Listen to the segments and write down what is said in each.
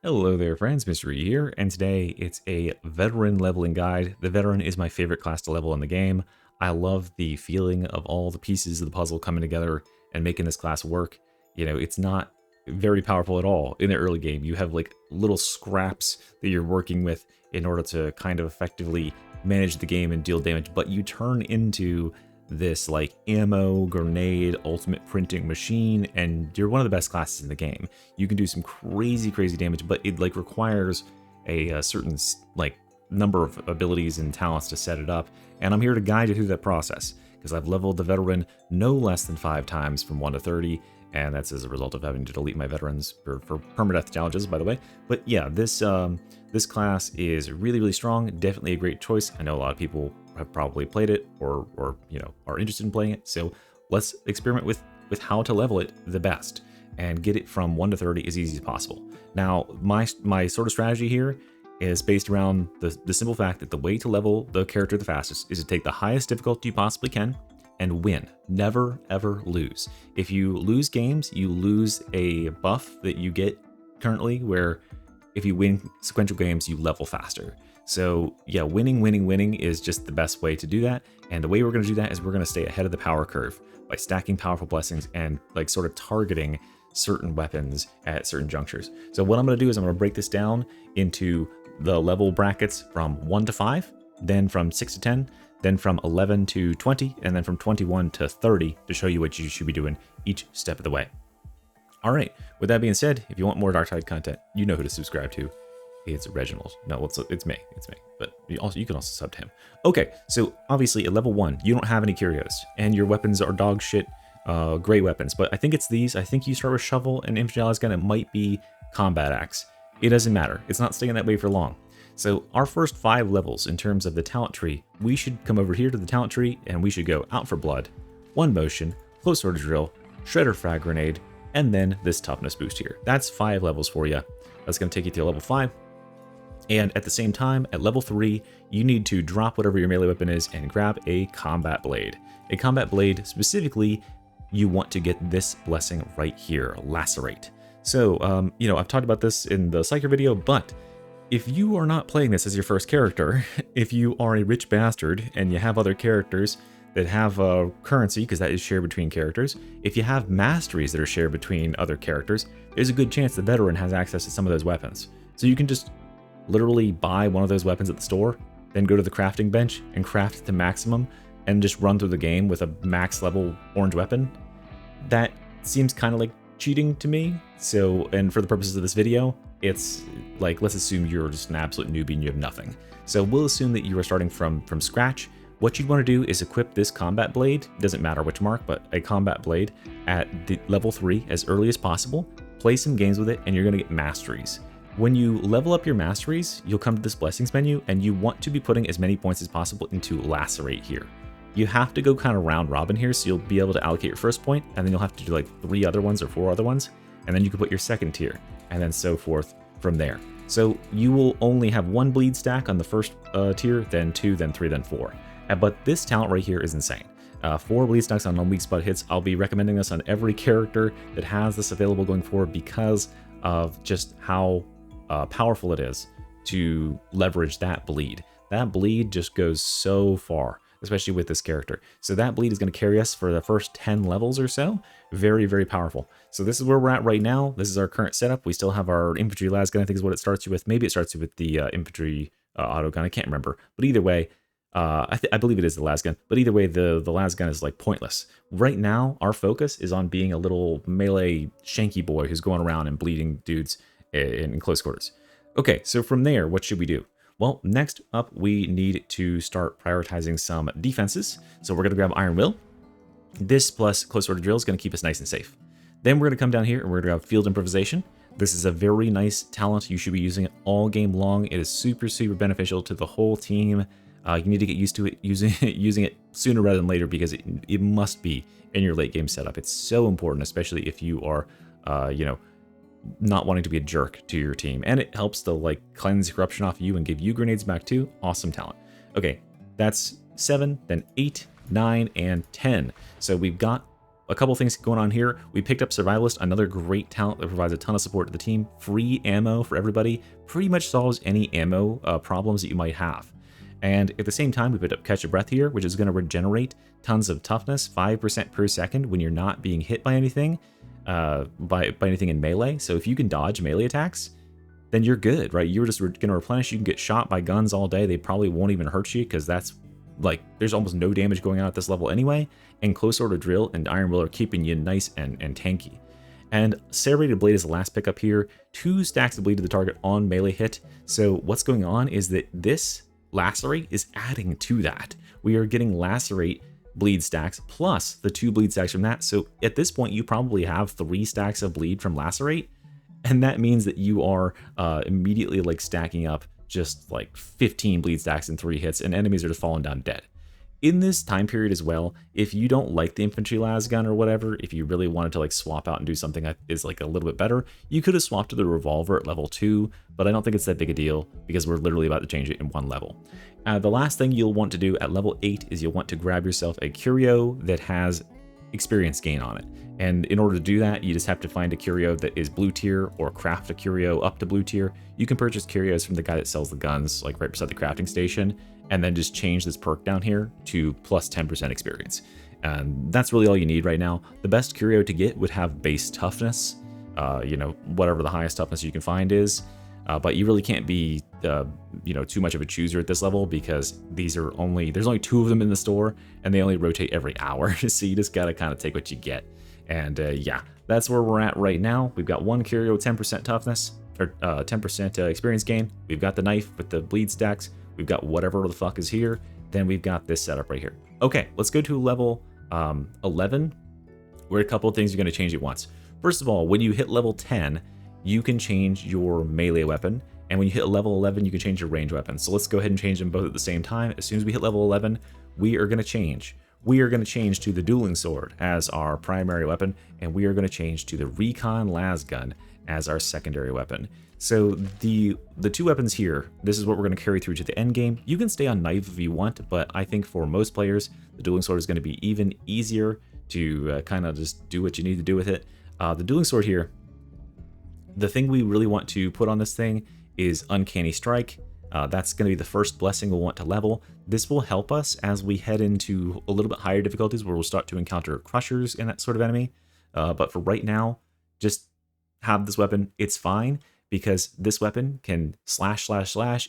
Hello there friends, Mr. E here, and today it's a veteran leveling guide. The veteran is my favorite class to level in the game. I love the feeling of all the pieces of the puzzle coming together and making this class work. You know, it's not very powerful at all in the early game. You have like little scraps that you're working with in order to kind of effectively manage the game and deal damage, but you turn into this like ammo grenade ultimate printing machine, and you're one of the best classes in the game. You can do some crazy damage, but it like requires a certain like number of abilities and talents to set it up, and I'm here to guide you through that process because I've leveled the veteran no less than 5 times from 1 to 30, and that's as a result of having to delete my veterans for permadeath challenges, by the way. But yeah, this class is really strong, definitely a great choice. I know a lot of people have probably played it or you know, are interested in playing it, so let's experiment with how to level it the best and get it from 1 to 30 as easy as possible. Now my sort of strategy here is based around the simple fact that the way to level the character the fastest is to take the highest difficulty you possibly can and win. Never ever lose. If you lose games, you lose a buff that you get currently, where if you win sequential games, you level faster. So yeah, winning is just the best way to do that. And the way we're going to do that is we're going to stay ahead of the power curve by stacking powerful blessings and like sort of targeting certain weapons at certain junctures. So what I'm going to do is I'm going to break this down into the level brackets from 1 to 5, then from 6 to 10, then from 11 to 20, and then from 21 to 30 to show you what you should be doing each step of the way. All right, with that being said, if you want more Darktide content, you know who to subscribe to. It's Reginald. No, it's me. But you can also sub to him. Okay, so obviously at level 1, you don't have any curios, and your weapons are dog shit, great weapons. But I think it's these. I think you start with shovel and infantry gun. It might be combat axe. It doesn't matter. It's not staying that way for long. So our first 5 levels in terms of the talent tree, we should come over here to the talent tree, and we should go out for blood, one motion, close order drill, shredder frag grenade, and then this toughness boost here. That's 5 levels for you. That's going to take you to level 5. And at the same time, at level 3, you need to drop whatever your melee weapon is and grab a combat blade. A combat blade, specifically, you want to get this blessing right here, Lacerate. So, you know, I've talked about this in the Psyker video, but if you are not playing this as your first character, if you are a rich bastard and you have other characters that have currency, because that is shared between characters, if you have masteries that are shared between other characters, there's a good chance the veteran has access to some of those weapons. So you can just literally buy one of those weapons at the store, then go to the crafting bench and craft to maximum and just run through the game with a max level orange weapon. That seems kind of like cheating to me. So, and for the purposes of this video, it's like, let's assume you're just an absolute newbie and you have nothing. So we'll assume that you are starting from scratch. What you'd want to do is equip this combat blade, doesn't matter which mark, but a combat blade at the level 3 as early as possible, play some games with it, and you're going to get masteries. When you level up your masteries, you'll come to this blessings menu, and you want to be putting as many points as possible into Lacerate here. You have to go kind of round robin here, so you'll be able to allocate your first point, and then you'll have to do like 3 other ones or 4 other ones, and then you can put your second tier, and then so forth from there. So you will only have 1 bleed stack on the first tier, then 2, then 3, then 4. But this talent right here is insane. 4 bleed stacks on non-weak spot hits. I'll be recommending this on every character that has this available going forward because of just how powerful it is to leverage that bleed. That bleed just goes so far, especially with this character. So that bleed is going to carry us for the first 10 levels or so. Very powerful. So this is where we're at right now. This is our current setup. We still have our infantry lasgun, I think is what it starts you with. Maybe it starts you with the infantry auto gun. I can't remember. But either way, I believe it is the lasgun. But either way, the lasgun is like pointless. Right now, our focus is on being a little melee shanky boy who's going around and bleeding dudes in close quarters. Okay, so from there, what should we do? Well, next up, we need to start prioritizing some defenses. So we're going to grab Iron Will. This plus close order drill is going to keep us nice and safe. Then we're going to come down here and we're going to grab Field Improvisation. This is a very nice talent. You should be using it all game long. It is super beneficial to the whole team. You need to get used to it, using it sooner rather than later, because it must be in your late game setup. It's so important, especially if you are, you know, not wanting to be a jerk to your team, and it helps to like cleanse corruption off you and give you grenades back too. Awesome talent. Okay, that's 7, then 8, 9, and 10. So we've got A couple things going on here. We picked up Survivalist, another great talent that provides a ton of support to the team. Free ammo for everybody. Pretty much solves any ammo problems that you might have. And at the same time, we picked up Catch a Breath here, which is going to regenerate tons of toughness, 5% per second when you're not being hit by anything, by anything in melee. So if you can dodge melee attacks, then you're good, right? You're just going to replenish. You can get shot by guns all day. They probably won't even hurt you because that's like, there's almost no damage going on at this level anyway. And Close Order Drill and Iron Will are keeping you nice and tanky. And Serrated Blade is the last pickup here. 2 stacks of bleed to the target on melee hit. So what's going on is that this Lacerate is adding to that. We are getting Lacerate bleed stacks plus the 2 bleed stacks from that. So at this point, you probably have 3 stacks of bleed from Lacerate. And that means that you are immediately like stacking up just like 15 bleed stacks in 3 hits, and enemies are just falling down dead. In this time period as well, if you don't like the infantry las gun or whatever, if you really wanted to like swap out and do something that is like a little bit better, you could have swapped to the revolver at level 2, but I don't think it's that big a deal because we're literally about to change it in 1 level. The last thing you'll want to do at level 8 is you'll want to grab yourself a curio that has experience gain on it. And in order to do that, you just have to find a curio that is blue tier or craft a curio up to blue tier. You can purchase curios from the guy that sells the guns, like right beside the crafting station, and then just change this perk down here to plus 10% experience. And that's really all you need right now. The best curio to get would have base toughness, you know, whatever the highest toughness you can find is. But you really can't be, you know, too much of a chooser at this level because there's only 2 of them in the store and they only rotate every hour. So you just gotta kind of take what you get. And yeah, that's where we're at right now. We've got 1 curio, 10% toughness, or 10% experience gain. We've got the knife with the bleed stacks. We've got whatever the fuck is here. Then we've got this setup right here. Okay, let's go to level 11, where a couple of things are going to change at once. First of all, when you hit level 10, you can change your melee weapon. And when you hit level 11, you can change your range weapon. So let's go ahead and change them both at the same time. As soon as we hit level 11, we are going to change. We are going to change to the Dueling Sword as our primary weapon, and we are going to change to the Recon Lasgun as our secondary weapon. So the 2 weapons here, this is what we're going to carry through to the end game. You can stay on knife if you want, but I think for most players, the Dueling Sword is going to be even easier to kind of just do what you need to do with it. The Dueling Sword here, the thing we really want to put on this thing is Uncanny Strike. That's going to be the first blessing we'll want to level. This will help us as we head into a little bit higher difficulties where we'll start to encounter crushers and that sort of enemy. But for right now, just have this weapon. It's fine because this weapon can slash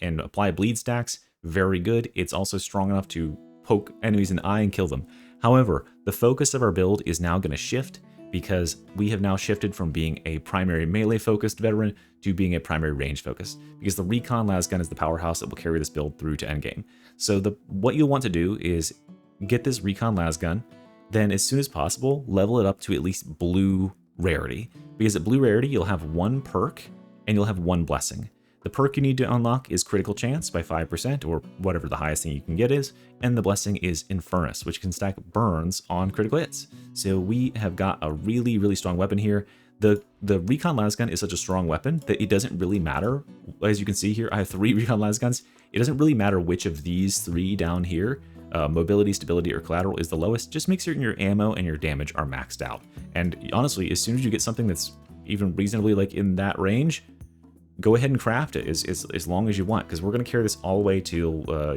and apply bleed stacks. Very good. It's also strong enough to poke enemies in the eye and kill them. However, the focus of our build is now going to shift because we have now shifted from being a primary melee focused veteran to being a primary range focused, because the Recon Lasgun is the powerhouse that will carry this build through to endgame. So what you'll want to do is get this Recon Lasgun, then as soon as possible, level it up to at least blue rarity, because at blue rarity, you'll have 1 perk and you'll have 1 blessing. The perk you need to unlock is Critical Chance by 5%, or whatever the highest thing you can get is, and the blessing is Infernus, which can stack burns on critical hits. So we have got a really, really strong weapon here. The Recon Lasgun is such a strong weapon that it doesn't really matter. As you can see here, I have 3 Recon Lasguns. It doesn't really matter which of these 3 down here, mobility, stability, or collateral is the lowest. Just make certain your ammo and your damage are maxed out. And honestly, as soon as you get something that's even reasonably like in that range, go ahead and craft it as long as you want, because we're going to carry this all the way to,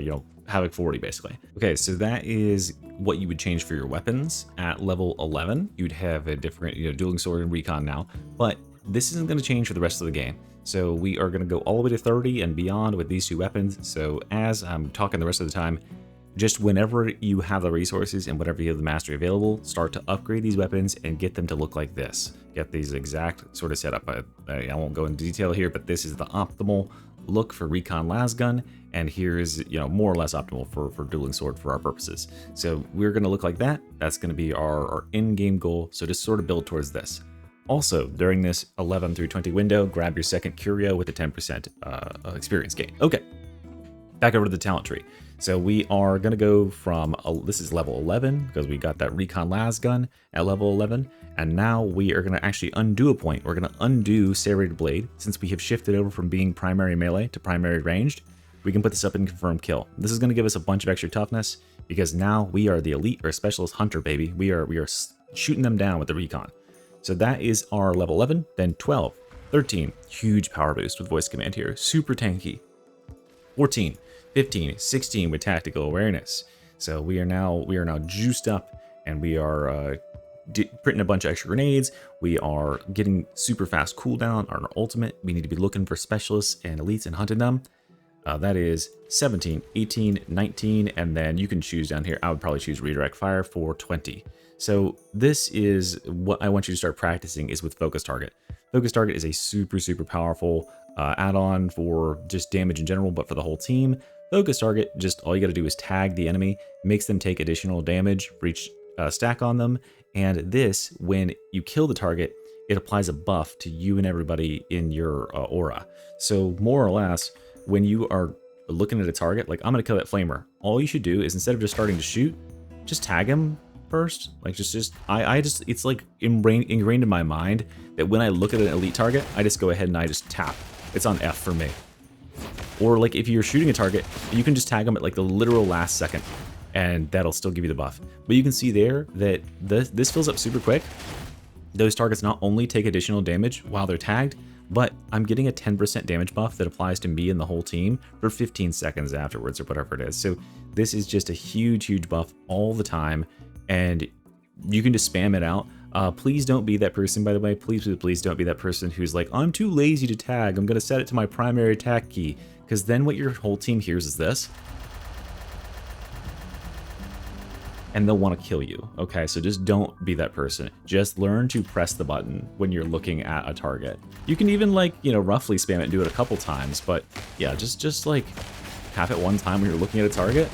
you know, Havoc 40, basically. Okay, so that is what you would change for your weapons. At level 11, you'd have a different, you know, Dueling Sword and Recon now, but this isn't going to change for the rest of the game. So we are going to go all the way to 30 and beyond with these 2 weapons. So as I'm talking the rest of the time, just whenever you have the resources and whenever you have the mastery available, start to upgrade these weapons and get them to look like this. Get these exact sort of setup. I won't go into detail here, but this is the optimal look for Recon Lasgun, and here's, you know, more or less optimal for Dueling Sword for our purposes. So we're going to look like that. That's going to be our in-game goal. So just sort of build towards this. Also, during this 11 through 20 window, grab your second curio with a 10% experience gain. Okay, back over to the talent tree. So we are going to go from, this is level 11, because we got that Recon Lasgun at level 11. And now we are going to actually undo a point. We're going to undo Serrated Blade. Since we have shifted over from being primary melee to primary ranged, we can put this up in confirm kill. This is going to give us a bunch of extra toughness, because now we are the elite or specialist hunter, baby. We are shooting them down with the recon. So that is our level 11, then 12, 13, huge power boost with voice command here, super tanky. 14, 15, 16 with tactical awareness. So we are now juiced up, and we are printing a bunch of extra grenades. We are getting super fast cooldown on our ultimate. We need to be looking for specialists and elites and hunting them. That is 17, 18, 19, and then you can choose down here. I would probably choose redirect fire for 20. So this is what I want you to start practicing, is with focus target. Focus target is a super powerful add-on for just damage in general, but for the whole team. Focus target, just all you got to do is tag the enemy, makes them take additional damage for each stack on them, and this, when you kill the target, it applies a buff to you and everybody in your aura. So more or less, when you are looking at a target, like I'm gonna kill that flamer, all you should do is, instead of just starting to shoot, just tag him first. Like it's like ingrained in my mind that when I look at an elite target, I just go ahead and I just tap. It's on F for me. Or like if you're shooting a target, you can just tag them at like the literal last second, and that'll still give you the buff. But you can see there that this fills up super quick. Those targets not only take additional damage while they're tagged, but I'm getting a 10% damage buff that applies to me and the whole team for 15 seconds afterwards, or whatever it is. So this is just a huge buff all the time, and you can just spam it out. Please don't be that person, by the way. Please don't be that person who's like, I'm too lazy to tag, I'm gonna set it to my primary attack key, because then what your whole team hears is this, and they'll want to kill you. Okay, so just don't be that person. Just learn to press the button when you're looking at a target. You can even, like, you know, roughly spam it and do it a couple times, but yeah, just like tap it one time when you're looking at a target.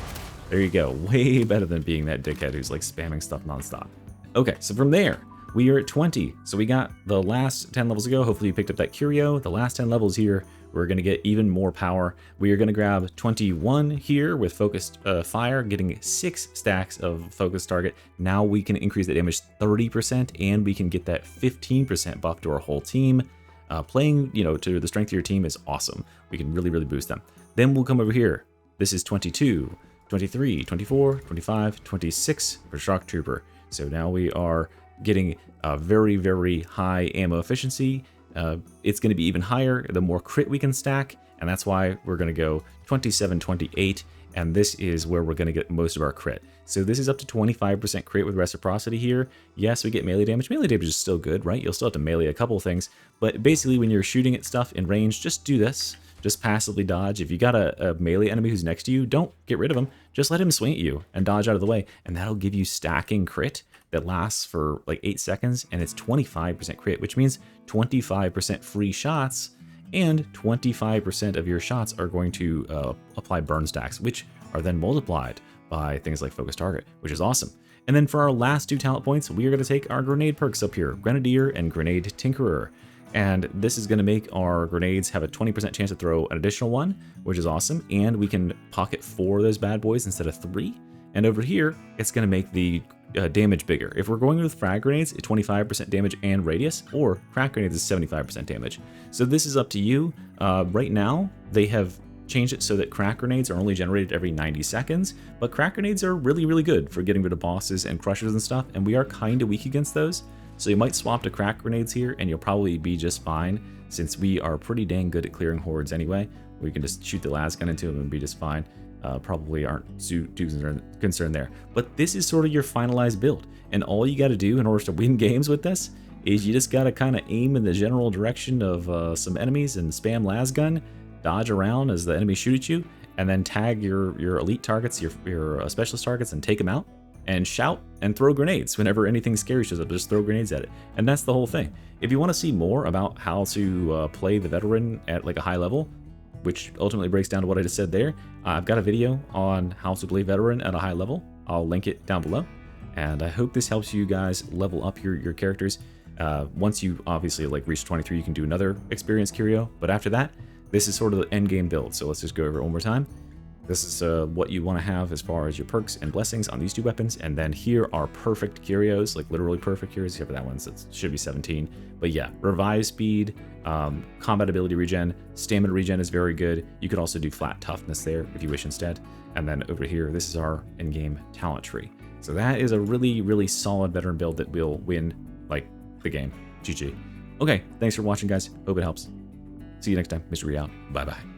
There you go. Way better than being that dickhead who's like spamming stuff nonstop. Okay, so from there, we are at 20. So we got the last 10 levels ago. Hopefully you picked up that curio. The last 10 levels here, we're going to get even more power. We are going to grab 21 here with focused fire, getting 6 stacks of focus target. Now we can increase the damage 30%, and we can get that 15% buff to our whole team. Playing, you know, to the strength of your team is awesome. We can really boost them. Then we'll come over here. This is 22, 23, 24, 25, 26 for Shock Trooper. So now we are getting a very high ammo efficiency. It's going to be even higher the more crit we can stack, and that's why we're going to go 27, 28, and this is where we're going to get most of our crit. So this is up to 25% crit with reciprocity here. Yes, we get melee damage. Melee damage is still good, right? You'll still have to melee a couple things, but basically when you're shooting at stuff in range, just do this. Just passively dodge. If you got a melee enemy who's next to you, don't get rid of him. Just let him swing at you and dodge out of the way, and that'll give you stacking crit that lasts for like 8 seconds, and it's 25% crit, which means 25% free shots, and 25% of your shots are going to apply burn stacks, which are then multiplied by things like focus target, which is awesome. And then for our last 2 talent points, we are going to take our grenade perks up here, Grenadier and Grenade Tinkerer. And this is going to make our grenades have a 20% chance to throw an additional one, which is awesome. And we can pocket 4 of those bad boys instead of 3. And over here, it's going to make the damage bigger. If we're going with frag grenades, it's 25% damage and radius, or crack grenades is 75% damage. So this is up to you. Right now, they have changed it so that crack grenades are only generated every 90 seconds, but crack grenades are really good for getting rid of bosses and crushers and stuff, and we are kind of weak against those. So you might swap to crack grenades here, and you'll probably be just fine, since we are pretty dang good at clearing hordes anyway. We can just shoot the lasgun into them and be just fine. Probably aren't too concerned there. But this is sort of your finalized build, and all you got to do in order to win games with this is you just got to kind of aim in the general direction of some enemies and spam lasgun, dodge around as the enemies shoot at you, and then tag your elite targets, your specialist targets, and take them out. And shout and throw grenades whenever anything scary shows up. Just throw grenades at it, and that's the whole thing. If you want to see more about how to play the veteran at like a high level, which ultimately breaks down to what I just said there, I've got a video on how to play veteran at a high level. I'll link it down below, and I hope this helps you guys level up your characters. Once you obviously like reach 23, you can do another experience curio, but after that, this is sort of the end game build. So let's just go over it one more time. This is what you want to have as far as your perks and blessings on these 2 weapons. And then here are perfect curios, like literally perfect curios. Here for that one, it should be 17. But yeah, revive speed, combat ability regen, stamina regen is very good. You could also do flat toughness there if you wish instead. And then over here, this is our in-game talent tree. So that is a really, really solid veteran build that will win like the game. GG. Okay, thanks for watching, guys. Hope it helps. See you next time. Mr. Out. Bye-bye.